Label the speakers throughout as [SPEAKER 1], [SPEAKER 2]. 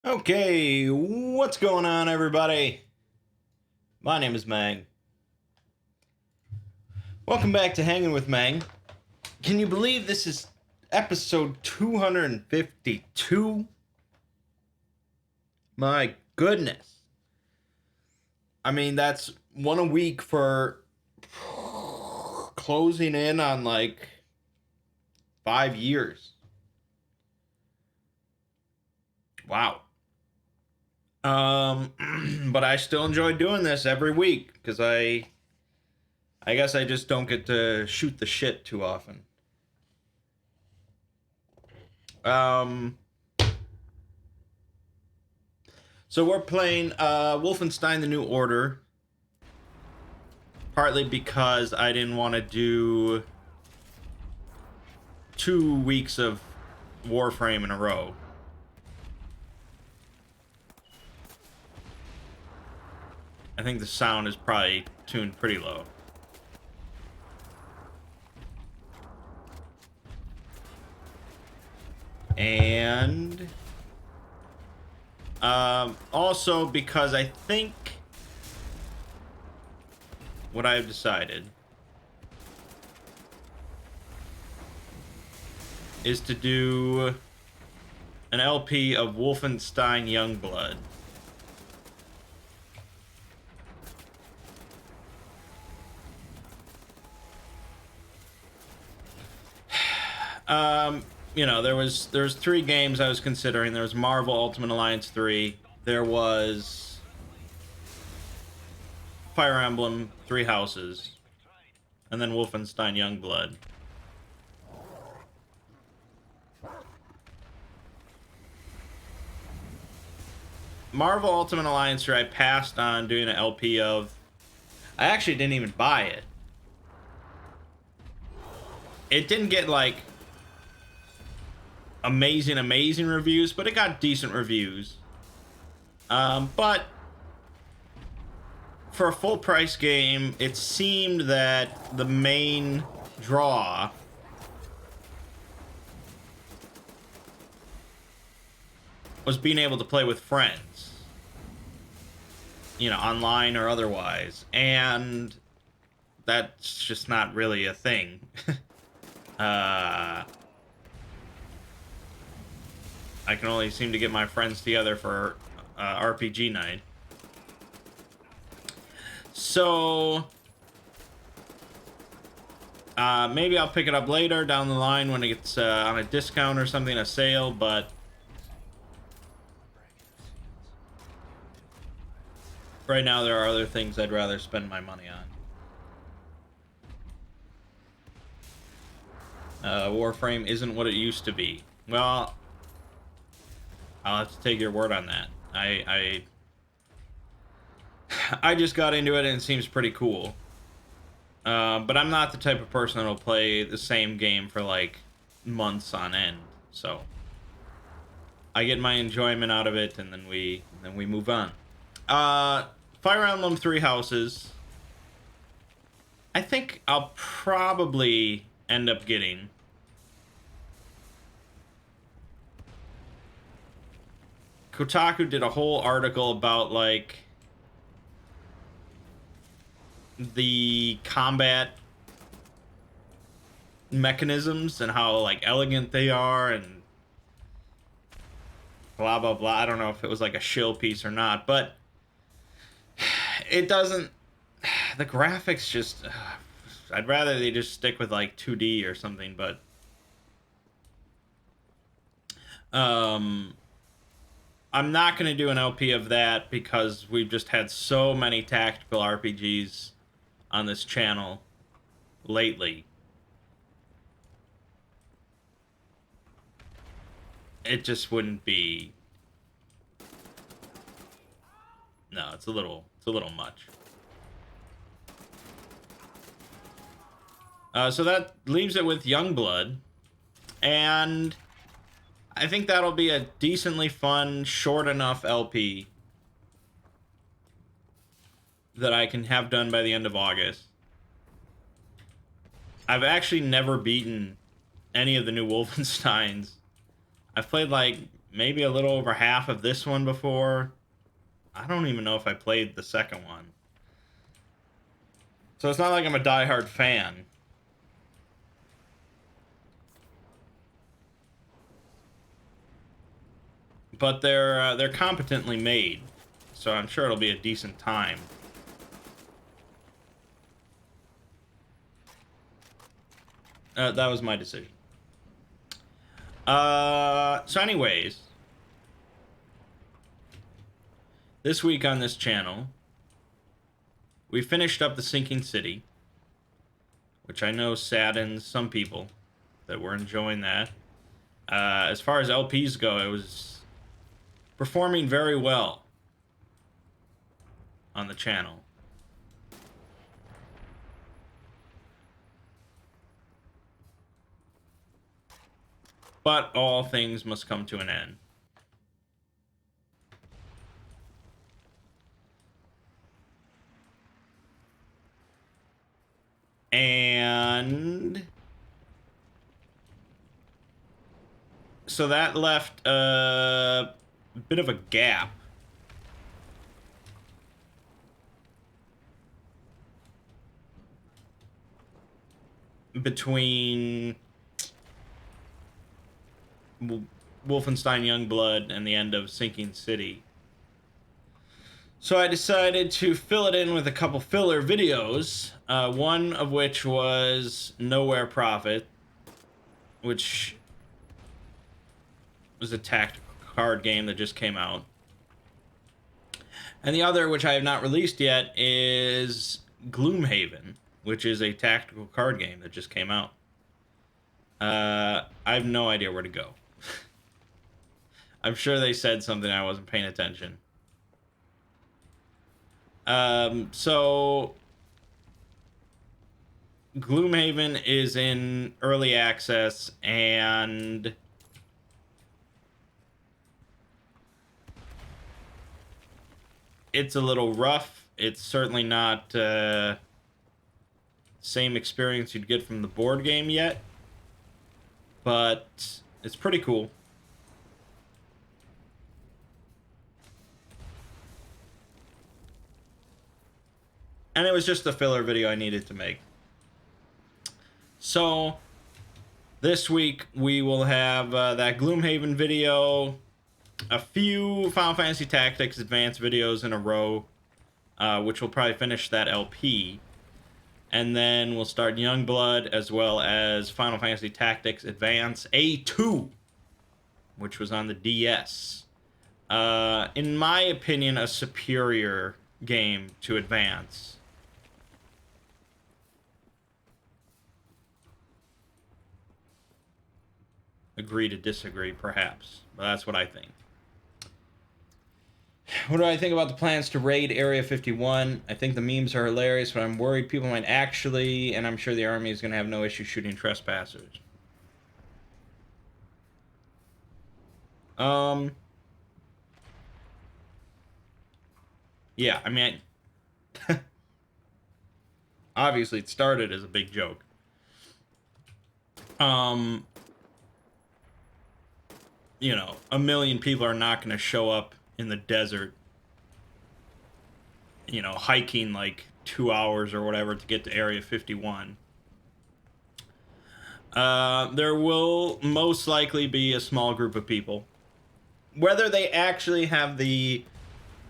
[SPEAKER 1] Okay, what's going on, everybody? My name is Mangg. Welcome back to Hanging with Mangg. Can you believe this is episode 252? My goodness. I mean, that's one a week for closing in on like 5 years. Wow. But I still enjoy doing this every week because I guess I just don't get to shoot the shit too often. Um, so we're playing Wolfenstein: The New Order, partly because I didn't want to do 2 weeks of Warframe in a row. I think the sound is probably tuned pretty low. And also because I think what I've decided is to do an LP of Wolfenstein Youngblood. You know, there's three games I was considering. There was Marvel Ultimate Alliance 3. There was Fire Emblem Three Houses, and then Wolfenstein Youngblood. Marvel Ultimate Alliance 3 I passed on doing an LP of. I actually didn't even buy it. It didn't get like amazing reviews, but it got decent reviews. But for a full price game, it seemed that the main draw was being able to play with friends, you know, online or otherwise, and that's just not really a thing. I can only seem to get my friends together for RPG night. So maybe I'll pick it up later down the line when it gets on a discount or something, a sale, but right now there are other things I'd rather spend my money on. Warframe isn't what it used to be. Well, I'll have to take your word on that. I just got into it and it seems pretty cool. But I'm not the type of person that'll play the same game for like months on end. So I get my enjoyment out of it, and then we move on. Fire Emblem Three Houses. I think I'll probably end up getting. Kotaku did a whole article about like the combat mechanisms and how like elegant they are and blah blah blah. I don't know if it was like a shill piece or not, but it doesn't. The graphics just. I'd rather they just stick with like 2D or something, but I'm not going to do an LP of that because we've just had so many tactical RPGs on this channel lately. It just wouldn't be. No, it's a little much. So that leaves it with Youngblood, and I think that'll be a decently fun, short enough LP that I can have done by the end of August. I've actually never beaten any of the new Wolfensteins. I've played like maybe a little over half of this one before. I don't even know if I played the second one. So it's not like I'm a diehard fan. But they're competently made, so I'm sure it'll be a decent time. That was my decision. So anyways, this week on this channel, we finished up The Sinking City, which I know saddens some people that were enjoying that. As far as LPs go, it was performing very well on the channel. But all things must come to an end. And so that left a bit of a gap between Wolfenstein Youngblood and the end of Sinking City. So I decided to fill it in with a couple filler videos, one of which was Nowhere Profit, which was a tactical card game that just came out. And the other, which I have not released yet, is Gloomhaven, which is a tactical card game that just came out. I have no idea where to go. I'm sure they said something, I wasn't paying attention. So Gloomhaven is in early access, and it's a little rough. It's certainly not same experience you'd get from the board game yet, but it's pretty cool. And it was just the filler video I needed to make. So this week we will have that Gloomhaven video, a few Final Fantasy Tactics Advanced videos in a row, which will probably finish that LP. And then we'll start Youngblood, as well as Final Fantasy Tactics Advance A2, which was on the DS. In my opinion, a superior game to Advance. Agree to disagree, perhaps, but that's what I think. What do I think about the plans to raid Area 51? I think the memes are hilarious, but I'm worried people might actually, and I'm sure the army is going to have no issue shooting trespassers. Yeah, I mean, obviously it started as a big joke. You know, a million people are not going to show up in the desert, you know, hiking like 2 hours or whatever to get to Area 51. There will most likely be a small group of people. Whether they actually have the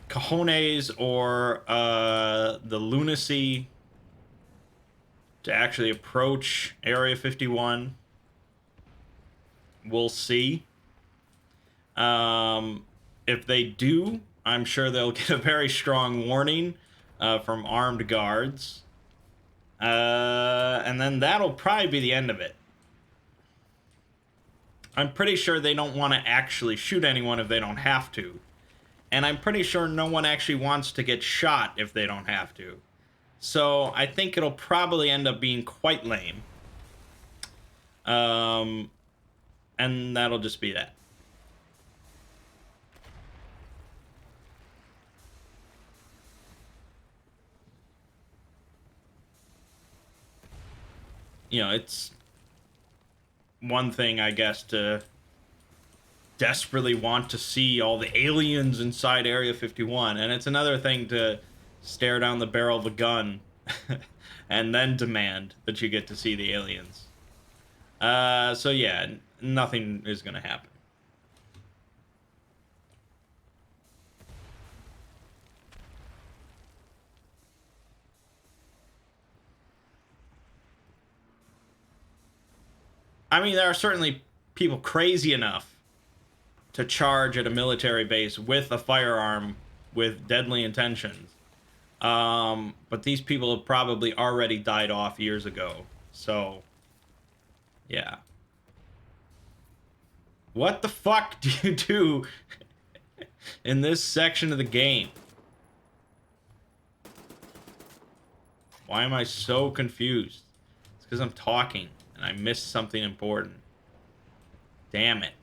[SPEAKER 1] cojones or the lunacy to actually approach Area 51, we'll see. If they do, I'm sure they'll get a very strong warning from armed guards. And then that'll probably be the end of it. I'm pretty sure they don't want to actually shoot anyone if they don't have to. And I'm pretty sure no one actually wants to get shot if they don't have to. So I think it'll probably end up being quite lame. And that'll just be that. You know, it's one thing, I guess, to desperately want to see all the aliens inside Area 51, and it's another thing to stare down the barrel of a gun and then demand that you get to see the aliens. So yeah, nothing is gonna happen. I mean, there are certainly people crazy enough to charge at a military base with a firearm with deadly intentions. But these people have probably already died off years ago. So, yeah. What the fuck do you do in this section of the game? Why am I so confused? It's because I'm talking and I missed something important. Damn it.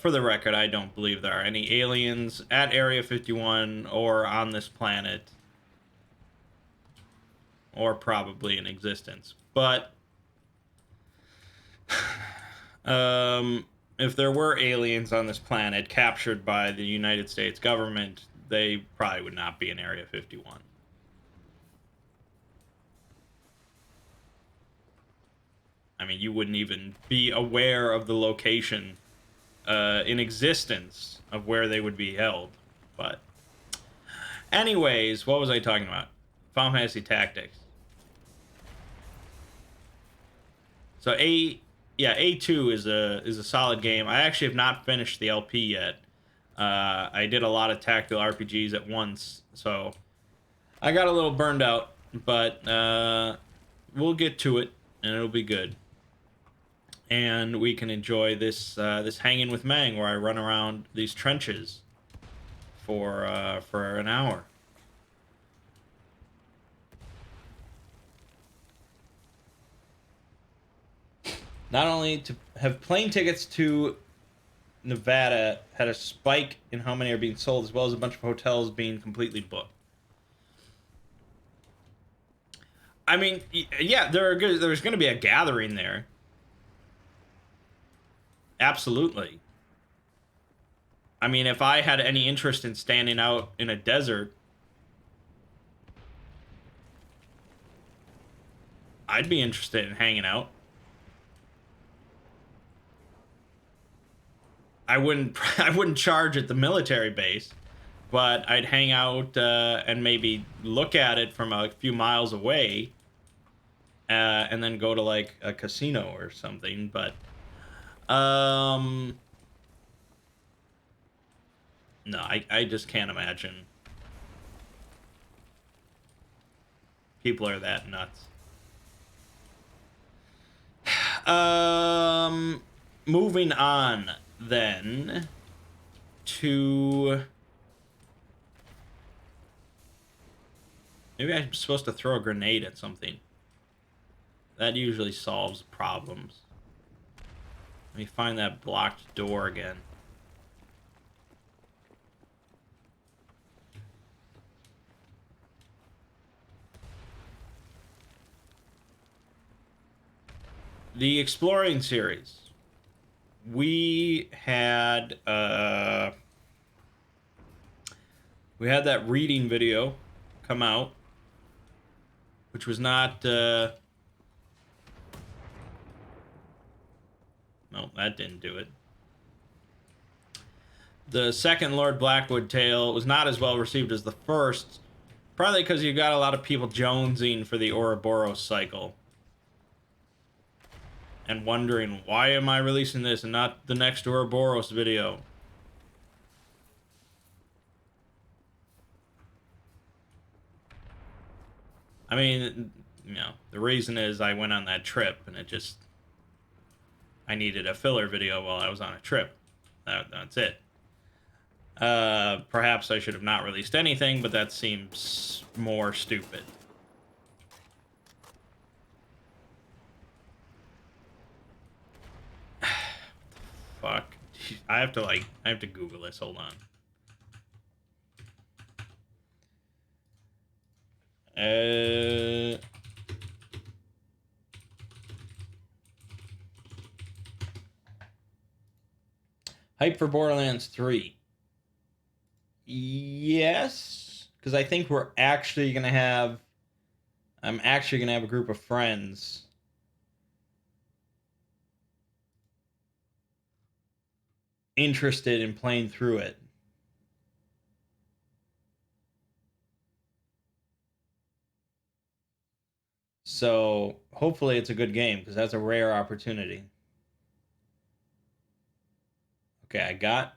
[SPEAKER 1] For the record, I don't believe there are any aliens at Area 51 or on this planet. Or probably in existence. But if there were aliens on this planet captured by the United States government, they probably would not be in Area 51. I mean, you wouldn't even be aware of the location in existence of where they would be held. But anyways, what was I talking about? Final Fantasy Tactics. So A2 is a solid game. I actually have not finished the LP yet. I did a lot of tactical RPGs at once, so I got a little burned out, but we'll get to it, and it'll be good. And we can enjoy this this hanging with Mangg, where I run around these trenches for an hour. Not only to have plane tickets to Nevada had a spike in how many are being sold, as well as a bunch of hotels being completely booked. I mean, yeah, there's going to be a gathering there. Absolutely. I mean, if I had any interest in standing out in a desert, I'd be interested in hanging out. I wouldn't charge at the military base, but I'd hang out and maybe look at it from a few miles away, and then go to like a casino or something. But no, I just can't imagine people are that nuts. Moving on then to, maybe I'm supposed to throw a grenade at something. That usually solves problems. Let me find that blocked door again. The Exploring series. We had that reading video come out, which was not no, that didn't do it. The second Lord Blackwood tale was not as well received as the first, probably because you got a lot of people jonesing for the Ouroboros cycle and wondering, why am I releasing this and not the next Ouroboros video? I mean, you know, the reason is I went on that trip and I needed a filler video while I was on a trip. That's it. Perhaps I should have not released anything, but that seems more stupid. Fuck. I have to Google this. Hold on. Hype for Borderlands 3. Yes, because I think we're actually going to have... I'm actually going to have a group of friends interested in playing through it. So hopefully it's a good game, because that's a rare opportunity. Okay, I got...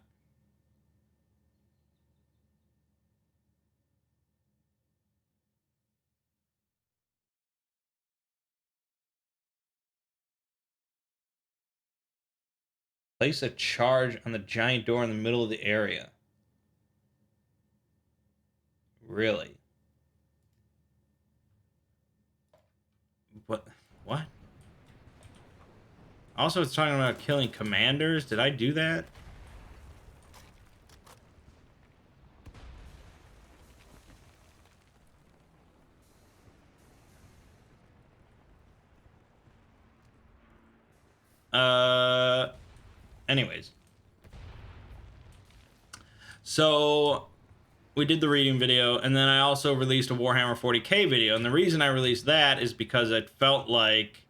[SPEAKER 1] Place a charge on the giant door in the middle of the area. Really? What? What? Also, it's talking about killing commanders. Did I do that? Anyways. So, we did the reading video, and then I also released a Warhammer 40k video. And the reason I released that is because it felt like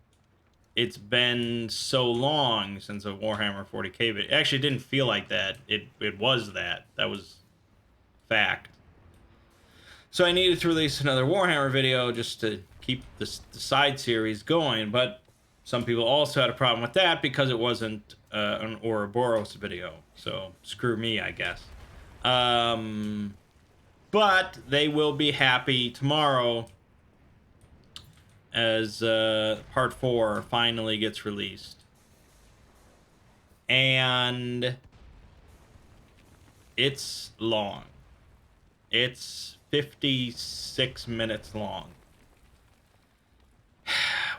[SPEAKER 1] it's been so long since a Warhammer 40k video. It actually didn't feel like that. It was that. That was fact. So I needed to release another Warhammer video just to keep the side series going, but some people also had a problem with that because it wasn't an Ouroboros video. So screw me, I guess. But they will be happy tomorrow as part 4 finally gets released. And it's long. It's 56 minutes long,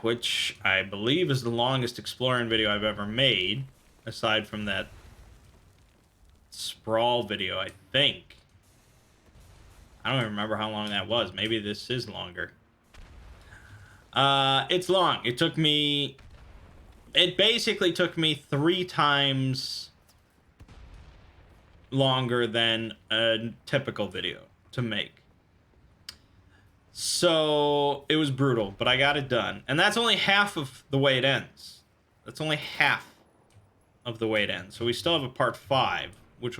[SPEAKER 1] which I believe is the longest exploring video I've ever made, aside from that Sprawl video, I think. I don't even remember how long that was. Maybe this is longer. It's long. It basically took me 3 times longer than a typical video to make. So it was brutal, but I got it done. And that's only half of the way it ends. That's only half of the way it ends. So we still have a part 5, which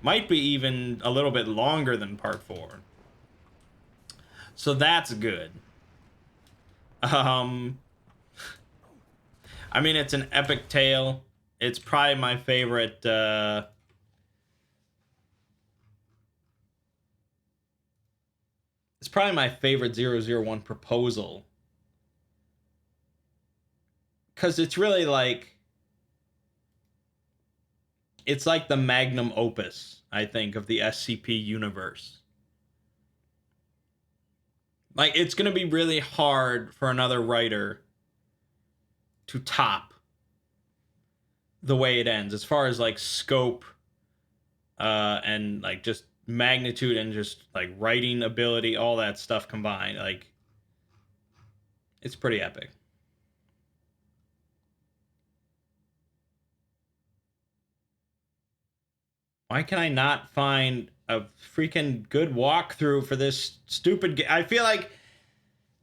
[SPEAKER 1] might be even a little bit longer than part 4. So that's good. I mean, it's an epic tale. It's probably my favorite it's probably my favorite 001 proposal. Because it's really like... It's like the magnum opus, I think, of the SCP universe. Like, it's going to be really hard for another writer to top the way it ends, as far as, like, scope and, like, just magnitude and just, like, writing ability, all that stuff combined. Like, it's pretty epic. Why can I not find a freaking good walkthrough for this stupid game? I feel like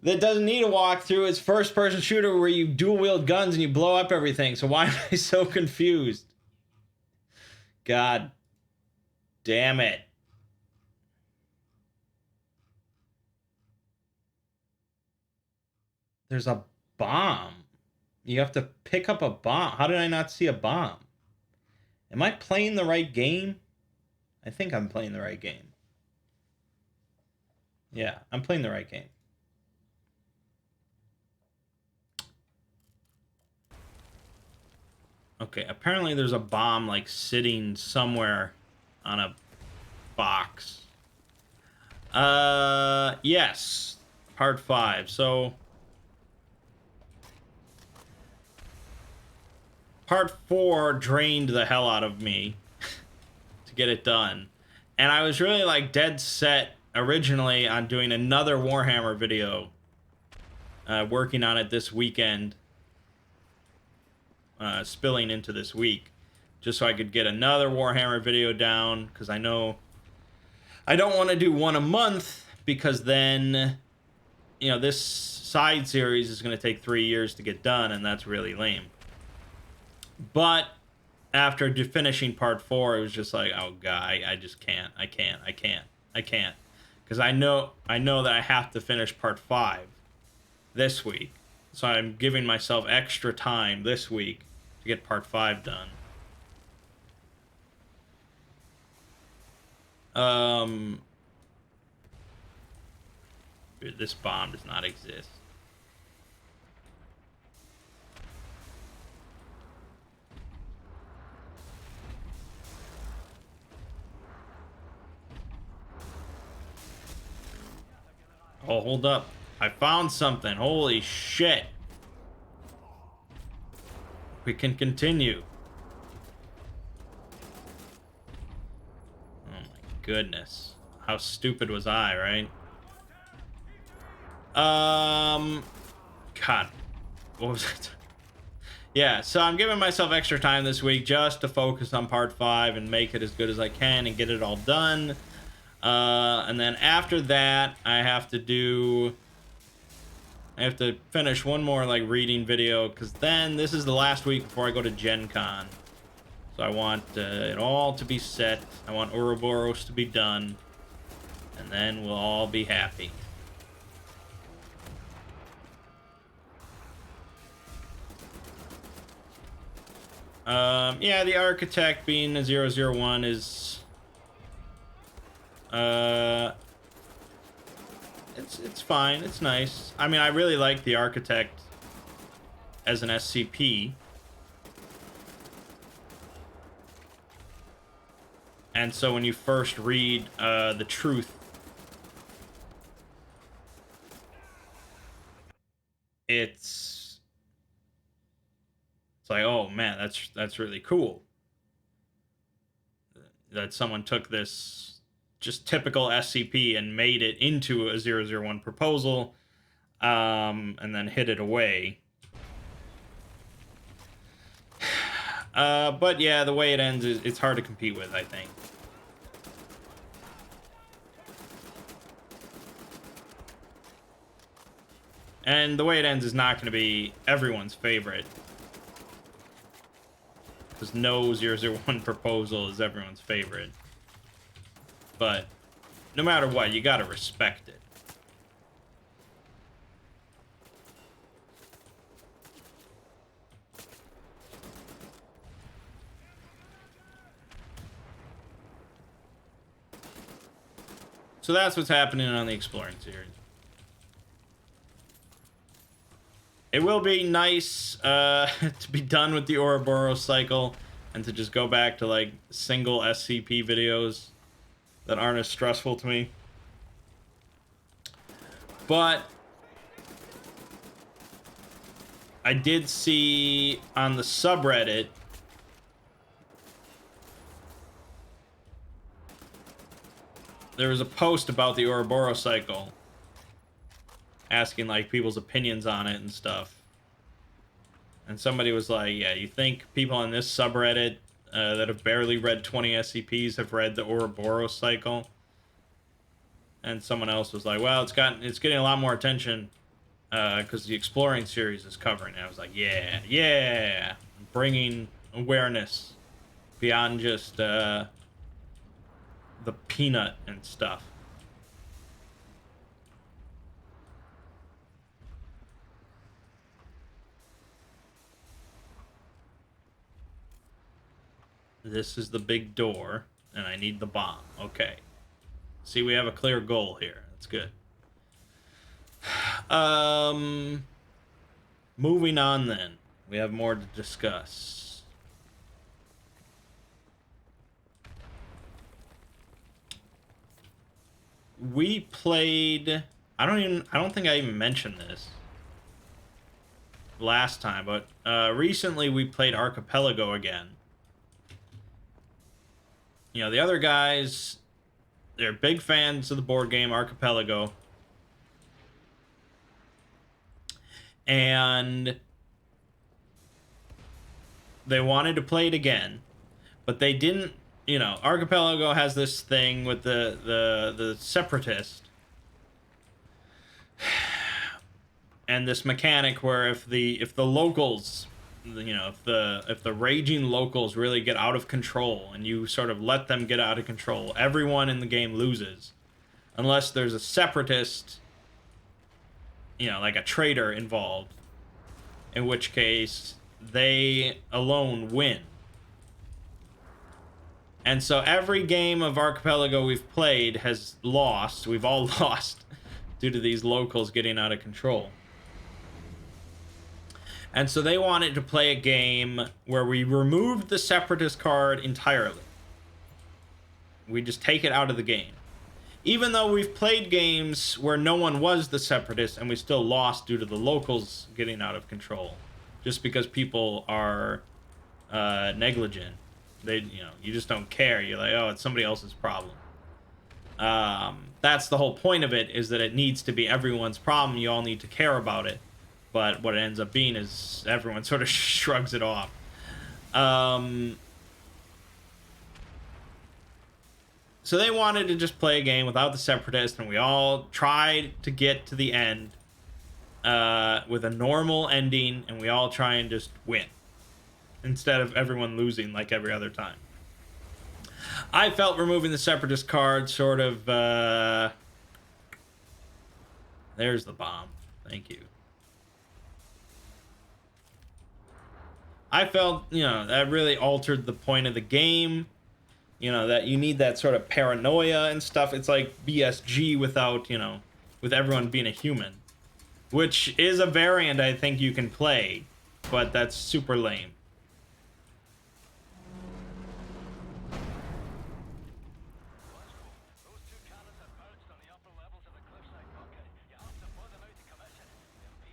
[SPEAKER 1] that doesn't need a walkthrough. It's first-person shooter where you dual-wield guns and you blow up everything. So why am I so confused? God damn it. There's a bomb. You have to pick up a bomb. How did I not see a bomb? Am I playing the right game? I think I'm playing the right game. Yeah, I'm playing the right game. Okay, apparently there's a bomb, like, sitting somewhere on a box. Yes. Part 5. So... Part 4 drained the hell out of me to get it done. And I was really, like, dead set originally on doing another Warhammer video. Working on it this weekend. Spilling into this week. just so I could get another Warhammer video down, because I know I don't want to do one a month, because then, you know, this side series is going to take 3 years to get done, and that's really lame. But after finishing part 4, it was just like, oh god, I just can't. I can't. Because I know that I have to finish part 5 this week. So I'm giving myself extra time this week to get part 5 done. This bomb does not exist. Oh, hold up. I found something. Holy shit. We can continue. Oh my goodness. How stupid was I, right? God. What was it? Yeah, so I'm giving myself extra time this week just to focus on part 5 and make it as good as I can and get it all done. And then after that, I have to finish one more like reading video, because then this is the last week before I go to Gen Con. So I want it all to be set. I want Ouroboros to be done, and then we'll all be happy. Yeah, the architect being a 001 is it's fine. It's nice. I mean, I really like the architect as an SCP. And so when you first read the truth, it's like, oh man, that's really cool that someone took this just typical SCP and made it into a 001 proposal, and then hid it away. But yeah, the way it ends, it's hard to compete with, I think. And the way it ends is not going to be everyone's favorite, because no 001 proposal is everyone's favorite. But no matter what, you gotta respect it. So that's what's happening on the Exploring series. It will be nice to be done with the Ouroboros cycle and to just go back to like single SCP videos that aren't as stressful to me. But I did see on the subreddit there was a post about the Ouroboros cycle, asking like people's opinions on it and stuff. And somebody was like, yeah, you think people on this subreddit that have barely read 20 SCPs have read the Ouroboros cycle? And someone else was like, well, it's getting a lot more attention because the Exploring series is covering it. I was like, yeah, bringing awareness beyond just the peanut and stuff. This is the big door, and I need the bomb. Okay. See, we have a clear goal here. That's good. Moving on then. We have more to discuss. We played... I don't think I even mentioned this last time, but recently we played Archipelago again. You know, the other guys, they're big fans of the board game Archipelago. And they wanted to play it again. But they didn't, you know, Archipelago has this thing with the separatist, and this mechanic where if the locals, you know, if the raging locals really get out of control and you sort of let them get out of control, everyone in the game loses, unless there's a separatist, you know, like a traitor involved, in which case they alone win. And so every game of Archipelago we've played has lost. We've all lost due to these locals getting out of control. And so they wanted to play a game where we removed the separatist card entirely. We just take it out of the game. Even though we've played games where no one was the separatist and we still lost due to the locals getting out of control. Just because people are negligent. They, you know, you just don't care. You're like, oh, it's somebody else's problem. That's the whole point of it, is that it needs to be everyone's problem. You all need to care about it. But what it ends up being is everyone sort of shrugs it off. So they wanted to just play a game without the separatist, and we all tried to get to the end with a normal ending, and we all try and just win, instead of everyone losing like every other time. I felt removing the separatist card sort of... There's the bomb. Thank you. I felt, you know, that really altered the point of the game. You know, that you need that sort of paranoia and stuff. It's like BSG without, you know, with everyone being a human. Which is a variant I think you can play, but that's super lame.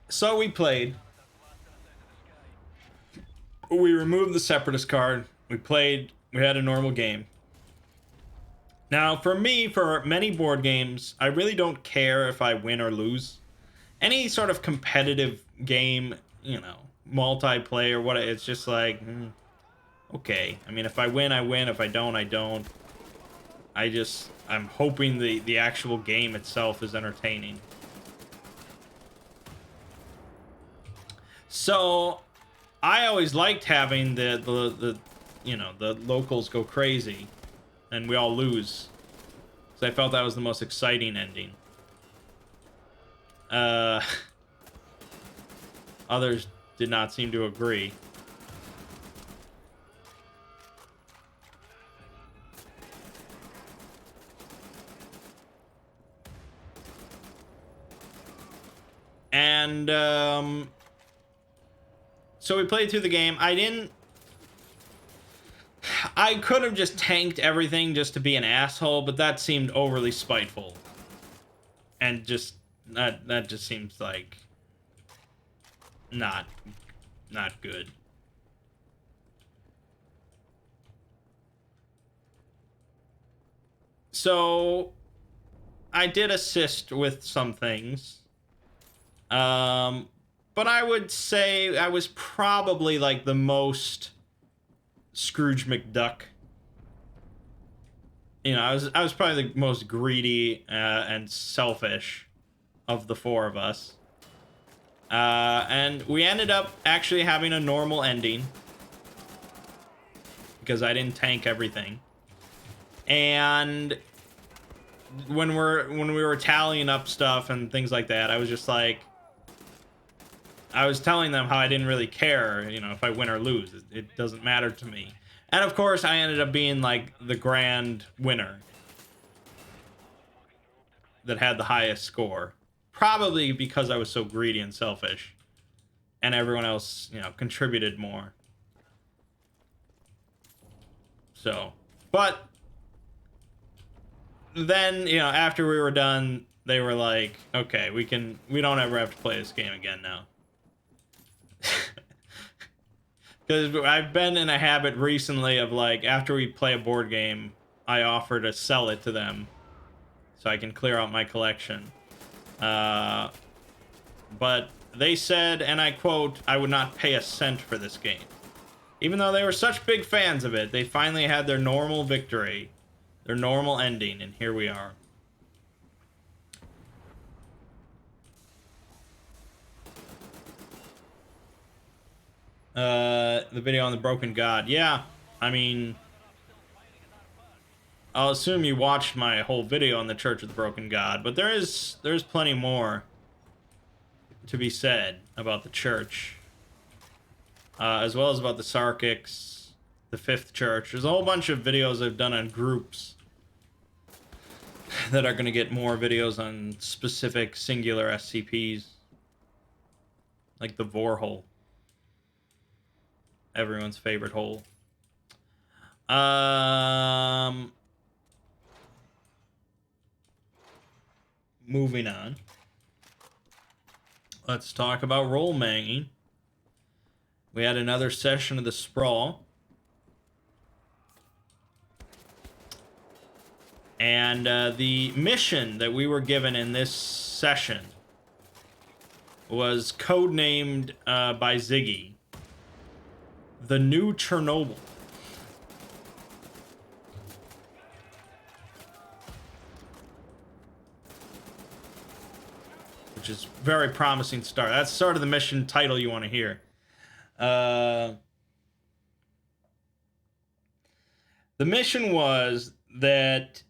[SPEAKER 1] So we played. We removed the separatist card. We played. We had a normal game. Now, for me, for many board games, I really don't care if I win or lose. Any sort of competitive game, you know, multiplayer, what, it's just like, okay. I mean, if I win, I win. If I don't, I don't. I'm hoping the actual game itself is entertaining. So, I always liked having the you know, the locals go crazy and we all lose. So I felt that was the most exciting ending. Others did not seem to agree. And so we played through the game. I could have just tanked everything just to be an asshole, but that seemed overly spiteful. And just that just seems like not good. So I did assist with some things. But I would say I was probably like the most Scrooge McDuck. You know, I was probably the most greedy and selfish of the four of us. And we ended up actually having a normal ending because I didn't tank everything. And when we were tallying up stuff and things like that, I was just like, I was telling them how I didn't really care, you know, if I win or lose. It doesn't matter to me. And of course, I ended up being like the grand winner that had the highest score. Probably because I was so greedy and selfish. And everyone else, you know, contributed more. So, but then, you know, after we were done, they were like, okay, we don't ever have to play this game again now. Because I've been in a habit recently of, like, after we play a board game, I offer to sell it to them so I can clear out my collection. But they said, and I quote, I would not pay a cent for this game. Even though they were such big fans of it, they finally had their normal victory, their normal ending, and here we are. The video on the Broken God. Yeah, I mean, I'll assume you watched my whole video on the Church of the Broken God, but there's plenty more to be said about the church, as well as about the Sarkics, the Fifth Church. There's a whole bunch of videos I've done on groups that are going to get more videos on specific singular SCPs, like the Vor hole, everyone's favorite hole. Moving on. Let's talk about role manging. We had another session of the Sprawl. And the mission that we were given in this session was codenamed by Ziggy, The New Chernobyl. Which is very promising start. That's sort of the mission title you want to hear. The mission was that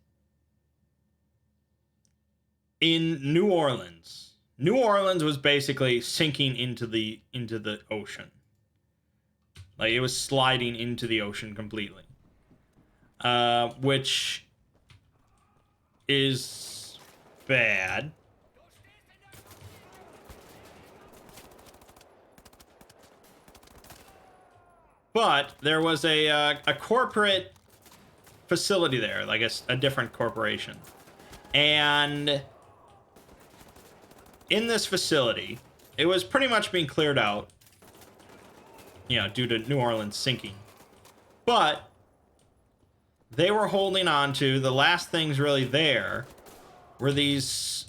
[SPEAKER 1] in New Orleans was basically sinking into the ocean. Like, it was sliding into the ocean completely. Which is bad. But there was a corporate facility there, like a different corporation. And in this facility, it was pretty much being cleared out, you know, due to New Orleans sinking. But they were holding on to the last things really there were these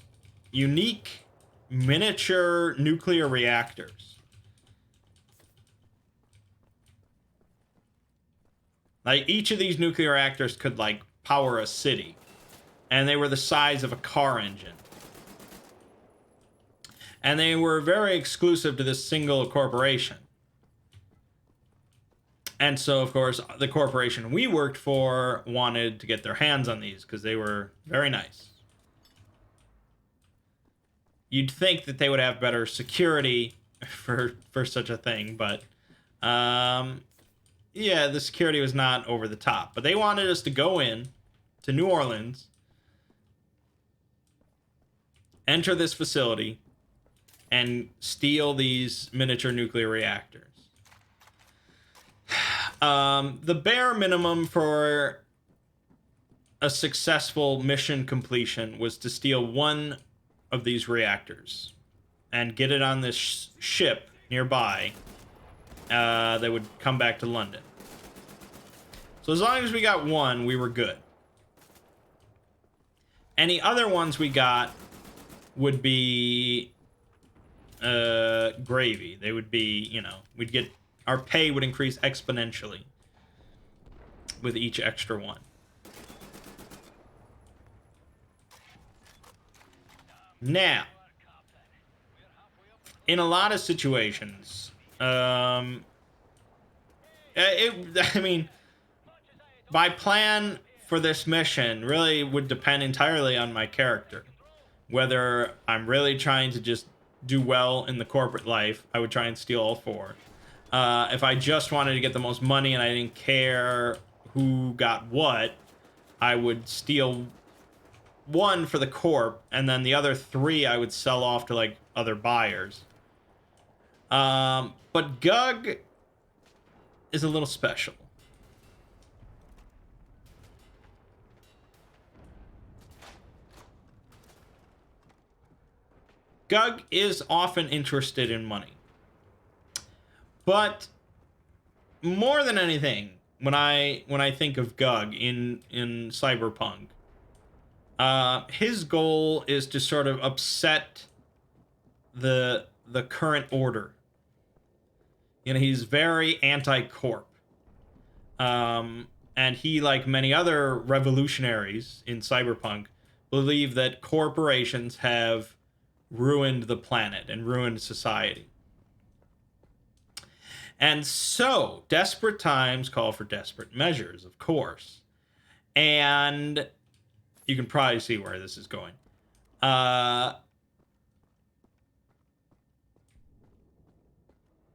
[SPEAKER 1] unique miniature nuclear reactors. Like, each of these nuclear reactors could, like, power a city. And they were the size of a car engine. And they were very exclusive to this single corporation. And so, of course, the corporation we worked for wanted to get their hands on these because they were very nice. You'd think that they would have better security for such a thing, but yeah, the security was not over the top. But they wanted us to go in to New Orleans, enter this facility, and steal these miniature nuclear reactors. The bare minimum for a successful mission completion was to steal one of these reactors and get it on this ship nearby that would come back to London. So as long as we got one, we were good. Any other ones we got would be gravy. They would be, you know, we'd get, our pay would increase exponentially with each extra one. Now, in a lot of situations, I mean, my plan for this mission really would depend entirely on my character. Whether I'm really trying to just do well in the corporate life, I would try and steal all four. If I just wanted to get the most money and I didn't care who got what, I would steal one for the corp, and then the other three I would sell off to, like, other buyers. But Gug is a little special. Gug is often interested in money. But more than anything, when I think of Gug in Cyberpunk, his goal is to sort of upset the current order. You know, he's very anti-corp. And he, like many other revolutionaries in cyberpunk, believe that corporations have ruined the planet and ruined society. And so, desperate times call for desperate measures, of course. And you can probably see where this is going.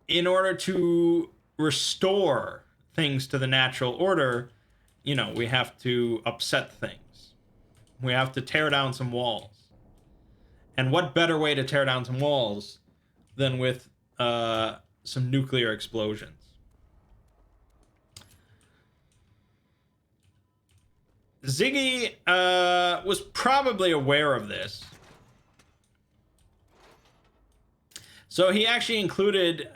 [SPEAKER 1] In order to restore things to the natural order, we have to upset things. We have to tear down some walls. And what better way to tear down some walls than with some nuclear explosions? Ziggy was probably aware of this. So he actually included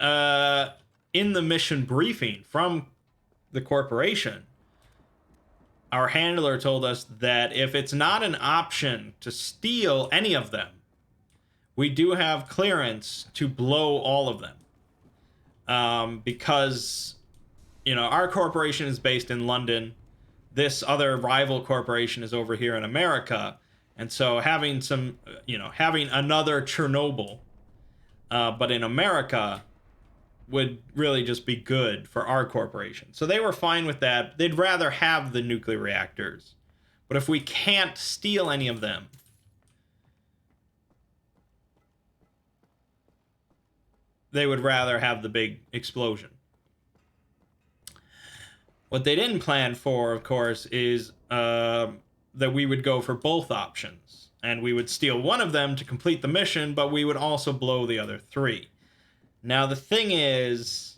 [SPEAKER 1] in the mission briefing from the corporation, our handler told us that if it's not an option to steal any of them, we do have clearance to blow all of them. Because, our corporation is based in London. This other rival corporation is over here in America. And so having having another Chernobyl, but in America, would really just be good for our corporation. So they were fine with that. They'd rather have the nuclear reactors. But if we can't steal any of them, they would rather have the big explosion. What they didn't plan for, of course, is that we would go for both options. And we would steal one of them to complete the mission, but we would also blow the other three. Now, the thing is,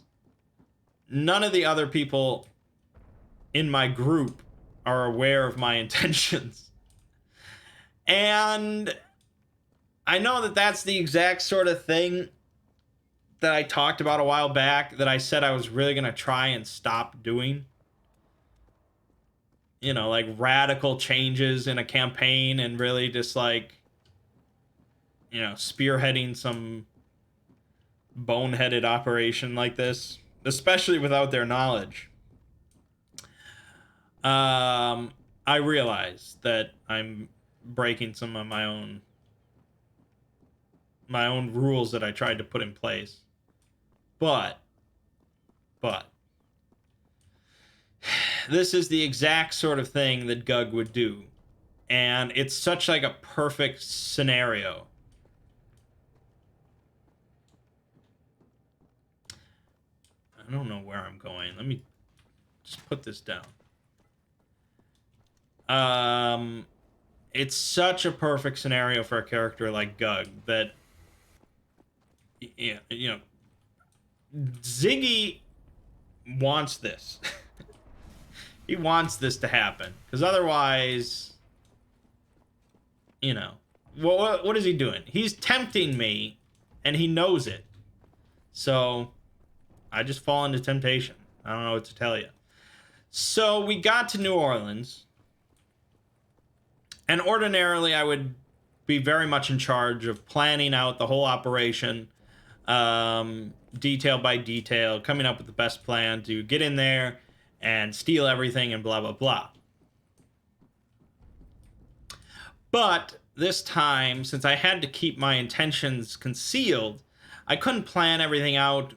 [SPEAKER 1] none of the other people in my group are aware of my intentions. And I know that that's the exact sort of thing that I talked about a while back that I said I was really going to try and stop doing. Like radical changes in a campaign and really just like, spearheading some boneheaded operation like this, especially without their knowledge. I realize that I'm breaking some of my own rules that I tried to put in place. But this is the exact sort of thing that Gug would do. And it's such like a perfect scenario. I don't know where I'm going. Let me just put this down. It's such a perfect scenario for a character like Gug that, Ziggy wants this. He wants this to happen, because otherwise, what is he doing? He's tempting me, and he knows it. So I just fall into temptation. I don't know what to tell you. So we got to New Orleans, and ordinarily I would be very much in charge of planning out the whole operation, detail by detail, coming up with the best plan to get in there and steal everything and blah, blah, blah. But this time, since I had to keep my intentions concealed, I couldn't plan everything out,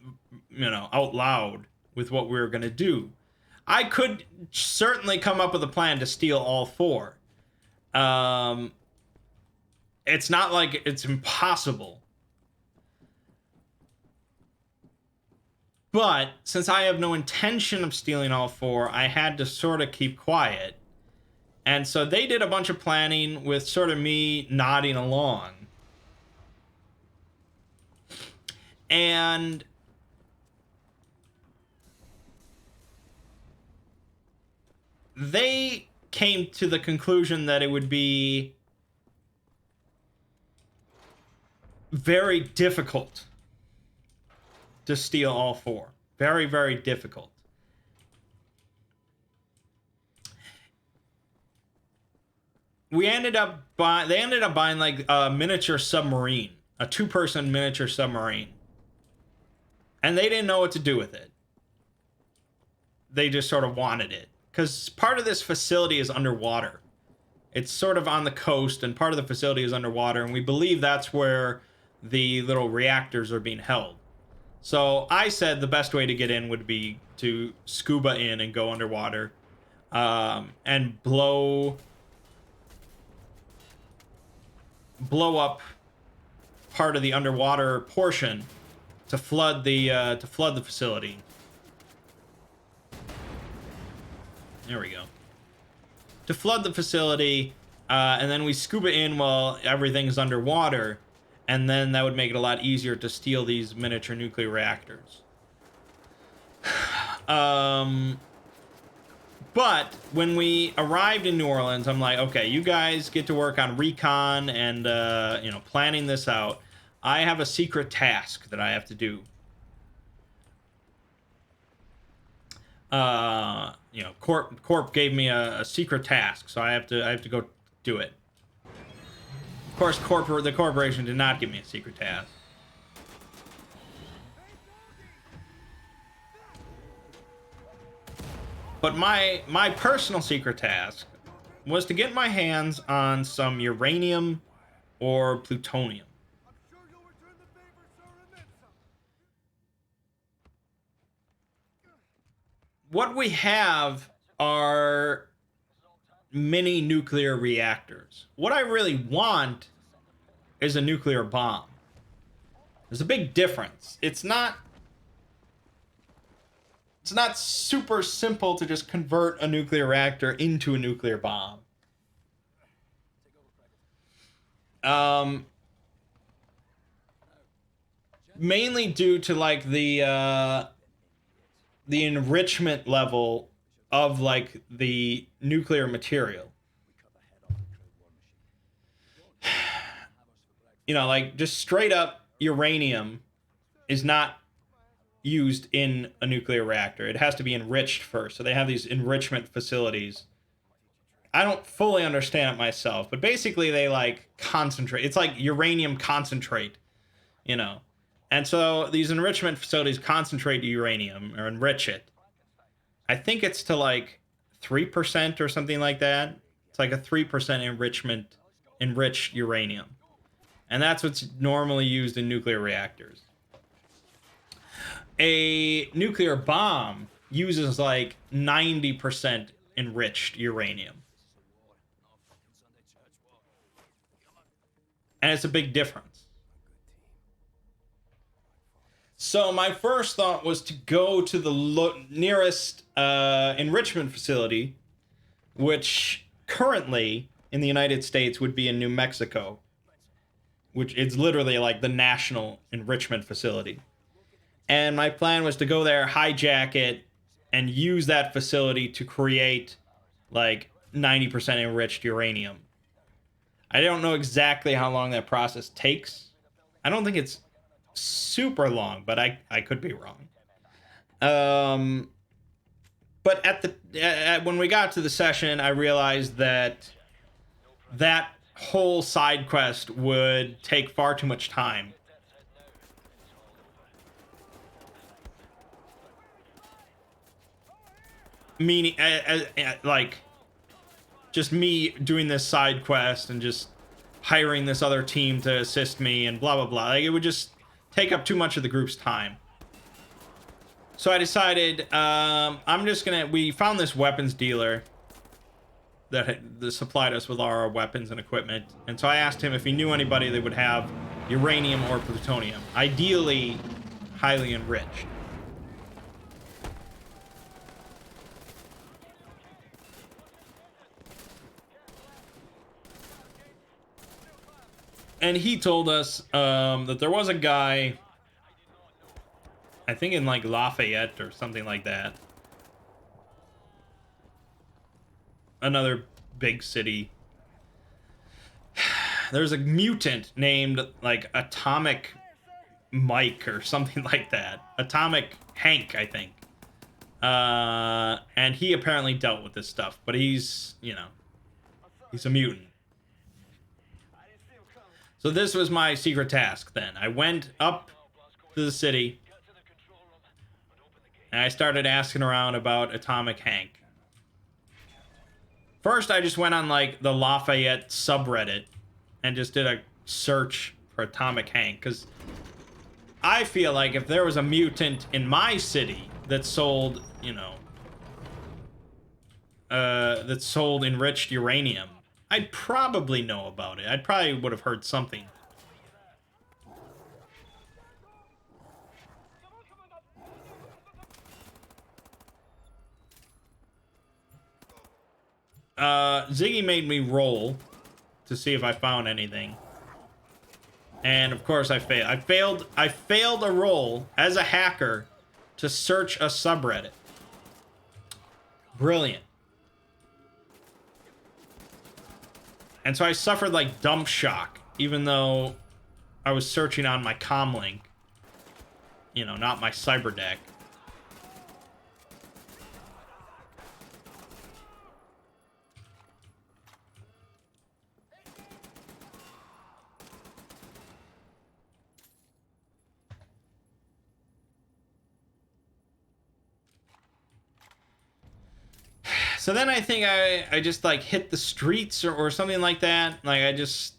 [SPEAKER 1] out loud with what we were going to do. I could certainly come up with a plan to steal all four. It's not like it's impossible. But since I have no intention of stealing all four, I had to sort of keep quiet. And so they did a bunch of planning with sort of me nodding along. And they came to the conclusion that it would be very difficult to steal all four. Very, very difficult. They ended up buying like a miniature submarine, a 2-person miniature submarine. And they didn't know what to do with it. they just sort of wanted it. Because part of this facility is underwater. It's sort of on the coast, and part of the facility is underwater, and we believe that's where the little reactors are being held. So I said the best way to get in would be to scuba in and go underwater, and blow up part of the underwater portion to flood the facility. There we go. To flood the facility, and then we scuba in while everything's underwater, and then that would make it a lot easier to steal these miniature nuclear reactors. But when we arrived in New Orleans, I'm like, okay, you guys get to work on recon and planning this out. I have a secret task that I have to do. Corp gave me a secret task, so I have to go do it. Of course, the corporation did not give me a secret task. But my personal secret task was to get my hands on some uranium or plutonium. What we have are mini nuclear reactors. What I really want is a nuclear bomb. There's a big difference. It's not super simple to just convert a nuclear reactor into a nuclear bomb. Mainly due to like the enrichment level of like the nuclear material. Like just straight up uranium is not used in a nuclear reactor. It has to be enriched first. So they have these enrichment facilities. I don't fully understand it myself, but basically they like concentrate. It's like uranium concentrate, And so these enrichment facilities concentrate uranium or enrich it. I think it's to like 3% or something like that. It's like a 3% enriched uranium. And that's what's normally used in nuclear reactors. A nuclear bomb uses like 90% enriched uranium. And it's a big difference. So my first thought was to go to the nearest enrichment facility, which currently in the United States would be in New Mexico, which is literally like the national enrichment facility. And my plan was to go there, hijack it, and use that facility to create like 90% enriched uranium. I don't know exactly how long that process takes. I don't think it's super long, but I could be wrong. But when we got to the session, I realized that whole side quest would take far too much time. Meaning, like, just me doing this side quest and just hiring this other team to assist me and blah, blah, blah. Like, it would just take up too much of the group's time. So I decided, we found this weapons dealer that supplied us with all our weapons and equipment. And so I asked him if he knew anybody that would have uranium or plutonium, ideally highly enriched. And he told us that there was a guy, I think in like Lafayette or something like that. Another big city. There's a mutant named like Atomic Mike or something like that. Atomic Hank, I think. And he apparently dealt with this stuff, but he's a mutant. So this was my secret task then. I went up to the city, And I started asking around about Atomic Hank. First, I just went on, like, the Lafayette subreddit and just did a search for Atomic Hank, because I feel like if there was a mutant in my city that sold, you know, that sold enriched uranium, I'd probably know about it. I probably would have heard something. Ziggy made me roll to see if I found anything. And of course I failed. I failed a roll as a hacker to search a subreddit. Brilliant. And so I suffered like dump shock, even though I was searching on my comlink. You know, not my cyber deck. So then I think I just like hit the streets or something like that. Like I just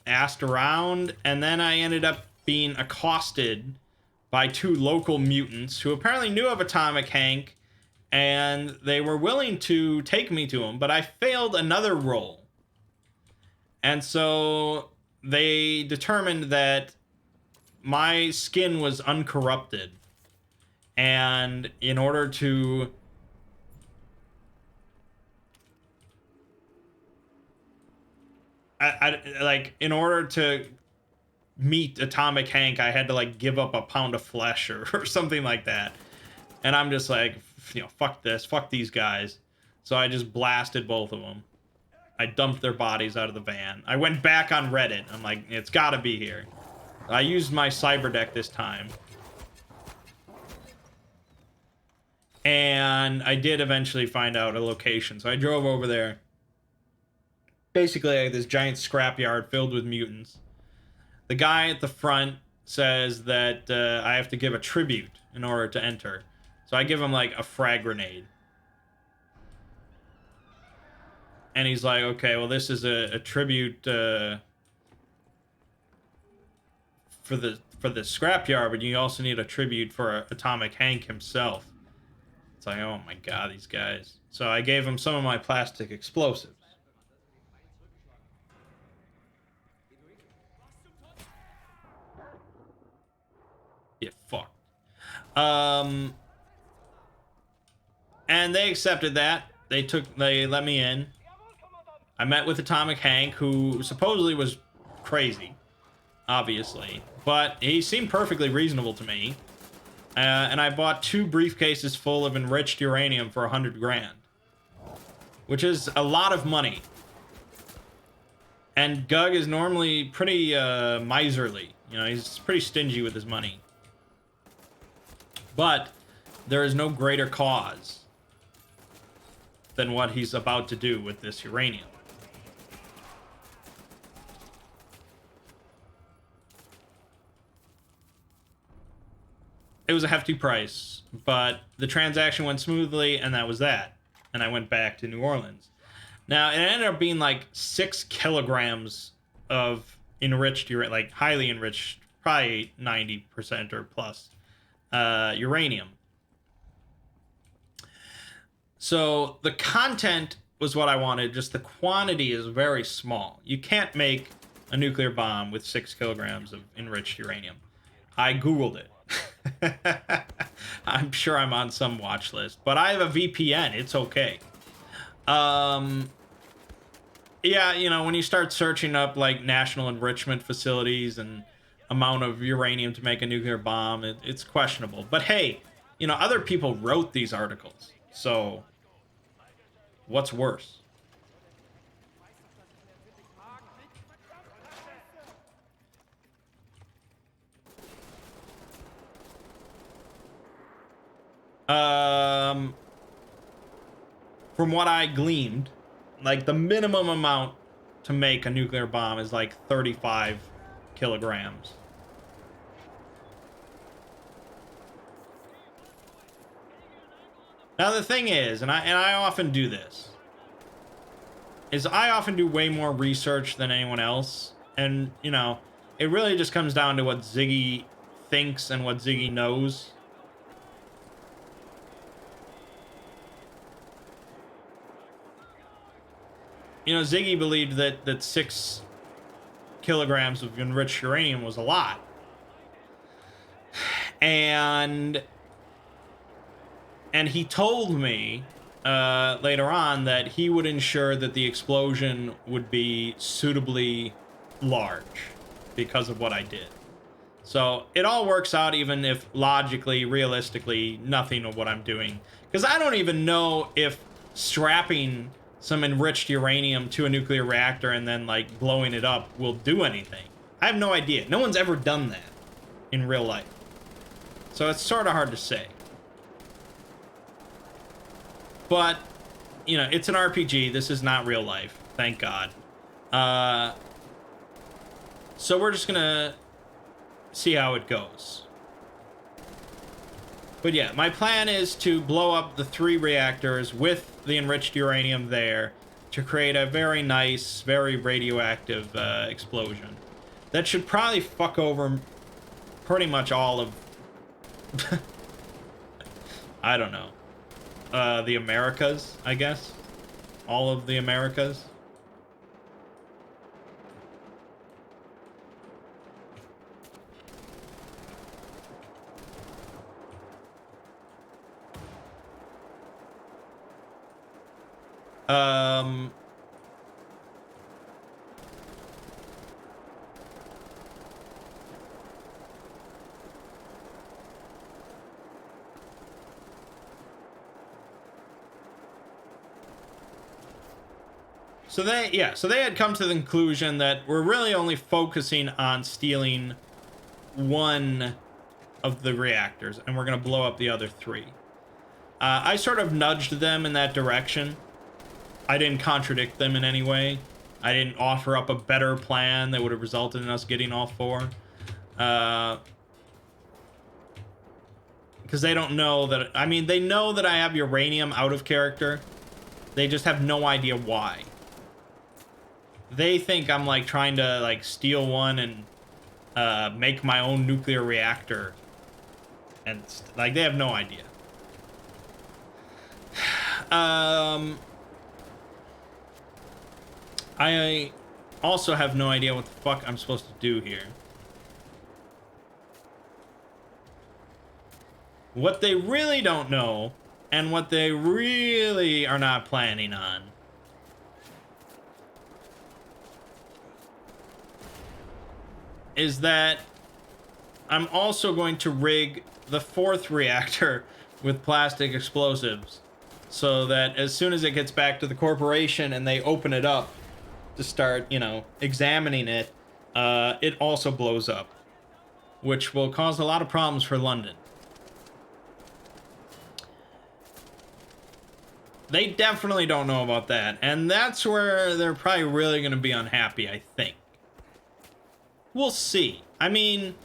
[SPEAKER 1] asked around, and then I ended up being accosted by two local mutants who apparently knew of Atomic Hank, and they were willing to take me to him, but I failed another roll. And so they determined that my skin was uncorrupted. And in order to like in order to meet Atomic Hank, I had to like give up a pound of flesh or something like that. And I'm just like, you know, fuck this, fuck these guys. So I just blasted both of them. I dumped their bodies out of the van. I went back on Reddit. I'm like, it's gotta be here. I used my cyber deck this time. And I did eventually find out a location. So I drove over there. Basically, like this giant scrapyard filled with mutants. The guy at the front says that I have to give a tribute in order to enter. So I give him like a frag grenade. And he's like, okay, well, this is a tribute for the scrapyard, but you also need a tribute for Atomic Hank himself. It's like, oh my god, these guys. So I gave him some of my plastic explosives. Get fucked. And they accepted that. They let me in. I met with Atomic Hank, who supposedly was crazy, obviously, but he seemed perfectly reasonable to me. And I bought 2 briefcases full of enriched uranium for 100 grand, which is a lot of money. And Gug is normally pretty miserly. You know, he's pretty stingy with his money. But there is no greater cause than what he's about to do with this uranium. It was a hefty price, but the transaction went smoothly, and that was that. And I went back to New Orleans. Now, it ended up being like 6 kilograms of enriched, like highly enriched, probably 90% or plus uranium. So the content was what I wanted, just the quantity is very small. You can't make a nuclear bomb with 6 kilograms of enriched uranium. I Googled it. I'm sure I'm on some watch list, but I have a VPN. It's okay. Yeah, you know, when you start searching up like national enrichment facilities and amount of uranium to make a nuclear bomb, it's questionable. But hey, you know, other people wrote these articles, so what's worse? From what I gleaned, like the minimum amount to make a nuclear bomb is like 35 kilograms. Now the thing is, and I often do this, is I often do way more research than anyone else, and you know, it really just comes down to what Ziggy thinks and what Ziggy knows. You know, Ziggy believed that 6 kilograms of enriched uranium was a lot, and he told me later on that he would ensure that the explosion would be suitably large because of what I did. So it all works out, even if logically, realistically, nothing of what I'm doing. Because I don't even know if strapping some enriched uranium to a nuclear reactor and then, like, blowing it up will do anything. I have no idea. No one's ever done that in real life. So it's sort of hard to say. But, you know, it's an RPG. This is not real life. Thank God. So we're just gonna see how it goes. But yeah, my plan is to blow up the 3 reactors with the enriched uranium there to create a very nice, very radioactive explosion. That should probably fuck over pretty much all of... I don't know. The Americas, I guess. All of the Americas. So they had come to the conclusion that we're really only focusing on stealing 1 of the reactors, and we're gonna blow up the other 3. I sort of nudged them in that direction. I didn't contradict them in any way. I didn't offer up a better plan that would have resulted in us getting all 4. Because they don't know that... I mean, they know that I have uranium out of character. They just have no idea why. They think I'm, like, trying to, like, steal one and make my own nuclear reactor. And, like, they have no idea. I also have no idea what the fuck I'm supposed to do here. What they really don't know, and what they really are not planning on, is that I'm also going to rig the 4th reactor with plastic explosives so that as soon as it gets back to the corporation and they open it up to start, you know, examining it, it also blows up, which will cause a lot of problems for London. They definitely don't know about that, and that's where they're probably really going to be unhappy, I think. We'll see. I mean...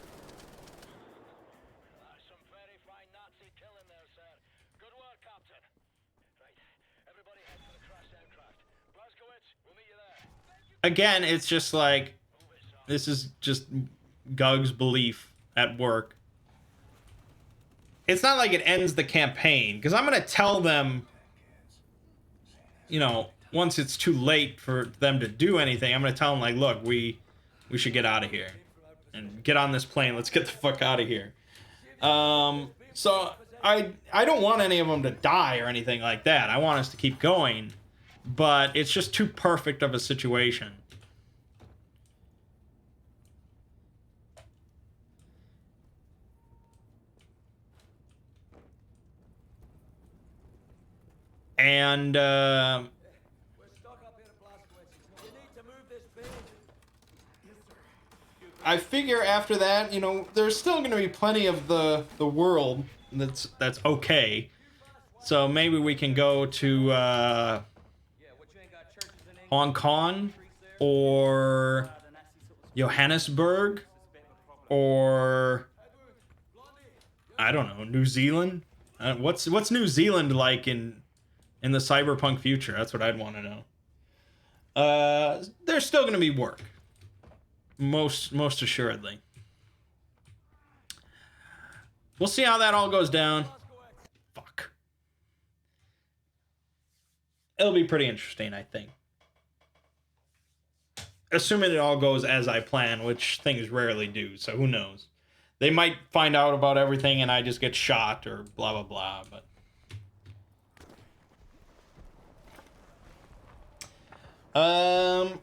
[SPEAKER 1] Again, it's just like... This is just Gug's belief at work. It's not like it ends the campaign, because I'm going to tell them... You know, once it's too late for them to do anything, I'm going to tell them, like, look, we should get out of here. And get on this plane. Let's get the fuck out of here. So, I don't want any of them to die or anything like that. I want us to keep going. But it's just too perfect of a situation. And, I figure after that, you know, there's still going to be plenty of the world that's okay. So maybe we can go to Hong Kong or Johannesburg or I don't know, New Zealand. What's New Zealand like in the cyberpunk future? That's what I'd want to know. There's still going to be work, most assuredly. We'll see how that all goes down. Fuck. It'll be pretty interesting, I think. Assuming it all goes as I plan, which things rarely do, so who knows? They might find out about everything and I just get shot or blah blah blah, but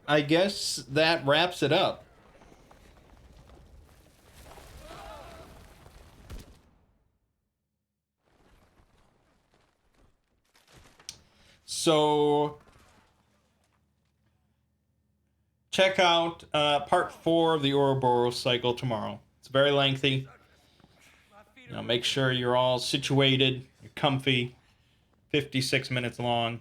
[SPEAKER 1] I guess that wraps it up. So check out part 4 of the Ouroboros cycle tomorrow. It's very lengthy. Make sure you're all situated, you're comfy. 56 minutes long.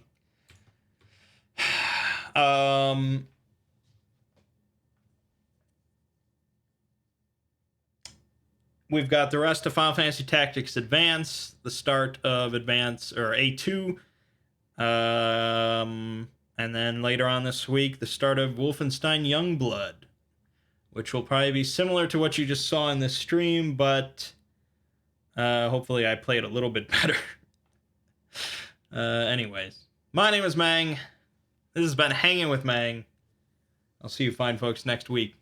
[SPEAKER 1] We've got the rest of Final Fantasy Tactics Advance, the start of Advance or A2, and then later on this week, the start of Wolfenstein Youngblood, which will probably be similar to what you just saw in this stream, but hopefully I played a little bit better. Anyways, my name is Mangg. This has been Hanging with Mangg. I'll see you fine folks next week.